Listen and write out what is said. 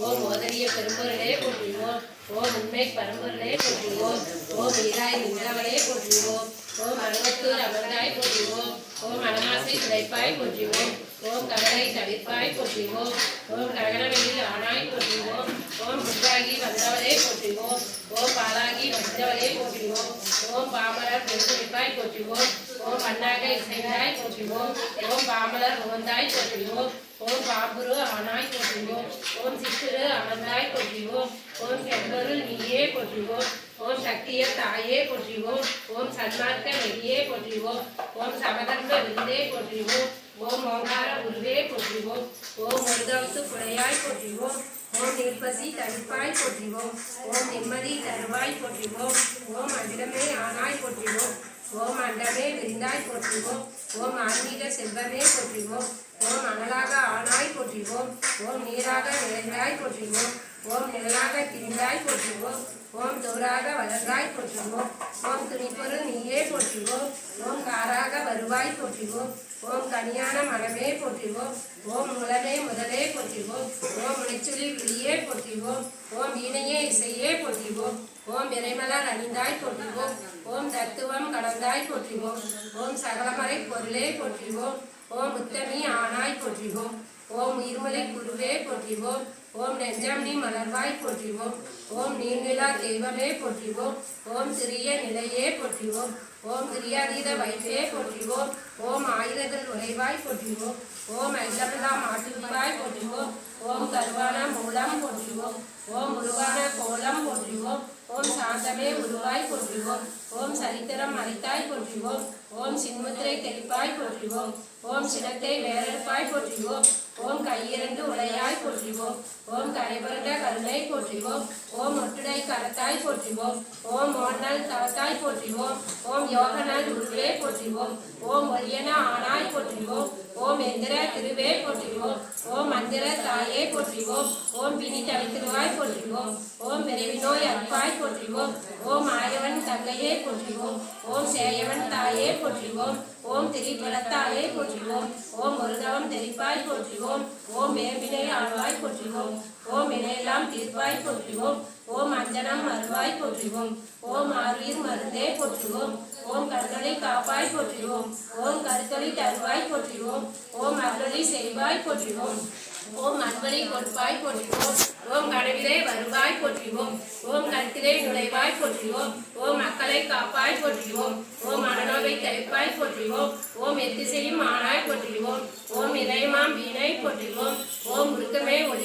ஓம் ஓதரிய பெரும்பொருளே போற்றுவோம். ஓம் உண்மை பரம்பொருளே போற்றுவோம். ஓம் ஈராய் நின்றவளே போற்றுவோம். ஓம் அருவத்தூர் அமர்ந்தாய் போற்றுவோம். ஓம் அனமாசை துடைப்பாய் போற்றுவோம். ஓம் கடலை தவிர்ப்பாய் போற்றுவோம். ஓம் ககனவெளியில் ஆனாய் போற்றுவோம். ஓம் முன்பாகி வந்தவளே போற்றுவோம். ஓம் பாலாகி வந்தவளே போற்றுவோம். ஓம் பாமலர் பொறுப்பாய் போற்றுவோம். ஓம் அண்ணாக இசைந்தாய் போற்றுவோம். ஓம் பாமலர் உகந்தாய் போற்றுவோம். ஓம் பாம்புரு ஆனாய் போற்றுவோம். ஓம் சித்துரு அமர்ந்தாய் போற்றுவோம். ஓம் செம்பொருள் நீயே போற்றுவோம். ஓம் சக்திய தாயே போற்றுவோம். ஓம் சன்மார்க்க நெறியே போற்றுவோம். ஓம் சமதர்ம விருந்தே போற்றுவோம். ஓம் ஓங்கார உருவே போற்றுவோம். ஓம் முருகவுத்து புலையாய் போற்றுவோம். ஓம் நிற்பசி தடுப்பாய் போற்றுவோம். ஓம் நிம்மதி தருவாய் போற்றுவோம். ஓம் அகிலமே ஆனாய் போற்றுவோம். ஓம் அண்டமே விரிந்தாய் போற்றுவோம். ஓம் ஆன்மீக செல்வமே போற்றுவோம். ஓம் அனலாக ஆனாய் போற்றுவோம். ஓம் நீராக நிறைந்தாய் போற்றுவோம். ஓம் நிழலாக திரிந்தாய் போற்றுவோம். ஓம் தோராக வளர்ந்தாய் போற்றுவோம். ஓம் துணிப்பொருள் நீயே போற்றுவோம். ஓம் காராக வருவாய் போற்றுவோம். ஓம் கனியான மனமே போற்றுவோம். ஓம் முளமே முதலே போற்றுவோம். ஓம் முனைச்சுழி விழியே போற்றுவோம். ஓம் வீணையே இசையே போற்றுவோம். ஓம் விரைமலர் அணிந்தாய் போற்றுவோம். ஓம் தத்துவம் கடந்தாய் போற்றுவோம். ஓம் சகலமறை பொருளே போற்றுவோம். ஓம் உத்தமி ஆனாய் போற்றுவோம். ஓம் உயிர்மலை குருவே போற்றுவோம். ஓம் நெஞ்சம் நீ மலர்வாய் போற்றுவோம். ஓம் நீர்நிலா தெய்வமே போற்றுவோம். ஓம் சிறிய நிலையே போற்றுவோம். ஓம் கிரியாதீத வைப்பே போற்றுவோம். ஓம் ஆயுதங்கள் உழைவாய் போற்றுவோம். ஓம் ஐந்தமெல்லாம் ஆட்டுவாய் போற்றுவோம். ஓம் கருவான மூலம் போற்றுவோம். ஓம் உருவான கோலம் போற்றுவோம். ஓம் சாந்தமே உருவாய் போற்றுவோம். ஓம் சரித்திரம் மறைத்தாய் போற்றுவோம். ஓம் சின்முத்திரை தெளிப்பாய் போற்றுவோம். ஓம் சினத்தை வேறெடுப்பாய் போற்றுவோம். ஓம் கையிரண்டு உடையாய் போற்றுவோம். ஓம் கரைபுரண்ட கருணை போற்றுவோம். ஓம் ஒட்டுடை கரத்தாய் போற்றுவோம். ஓம் ஓர்நாள் தவத்தாய் போற்றுவோம். ஓம் யோகநாள் உருவே போற்றுவோம். ஓம் ஒளியன ஆனாய் போற்றுவோம். ஓம் எந்திர திருவே போற்றுவோம். ஓம் மந்திர தாயே போற்றுவோம். ஓம் பிணி தவித்திருவாய் போற்றுவோம். ஓம் விரைவினோய் அற்பாய் போற்றுவோம். ஓம் ஆயவன் தங்கையே போற்றுவோம். ஓம் சேயவன் தாயே போற்றுவோம். ஓம் திரிபுரத்தாலே போற்றுவோம். ஓம் முருகவன் தெரிப்பாய் போற்றுவோம். ஓம் வேம்பினை ஆழ்வாய் போற்றுவோம். ஓம் வினையெல்லாம் தீர்ப்பாய் போற்றுவோம். ஓம் அஞ்சனம் மறுவாய் போற்றுவோம். ஓம் ஆறுயிர் மருந்தே போற்றுவோம். ஓம் கண்களை காப்பாய் போற்றுவோம். ஓம் கருத்தொளி தருவாய் போற்றுவோம். ஓம் அருளி செய்வாய் போற்றுவோம். ஓம் அன்பளி கொடுப்பாய் போற்றுவோம். ஓம் கனவிலே வருவாய் போற்றுவோம். ஓம் கருத்திலே நுழைவாய் போற்றுவோம். ஓம் மக்களை காப்பாய் போற்றுவோம். ஓம் மனநோவை தவிப்பாய் போற்றுவோம். ஓம் எத்திசையும் ஆனாய் போற்றுவோம். ஓம் இதயமாம் வீணை போற்றுவோம். ஓம் முருக்கமே ஒளி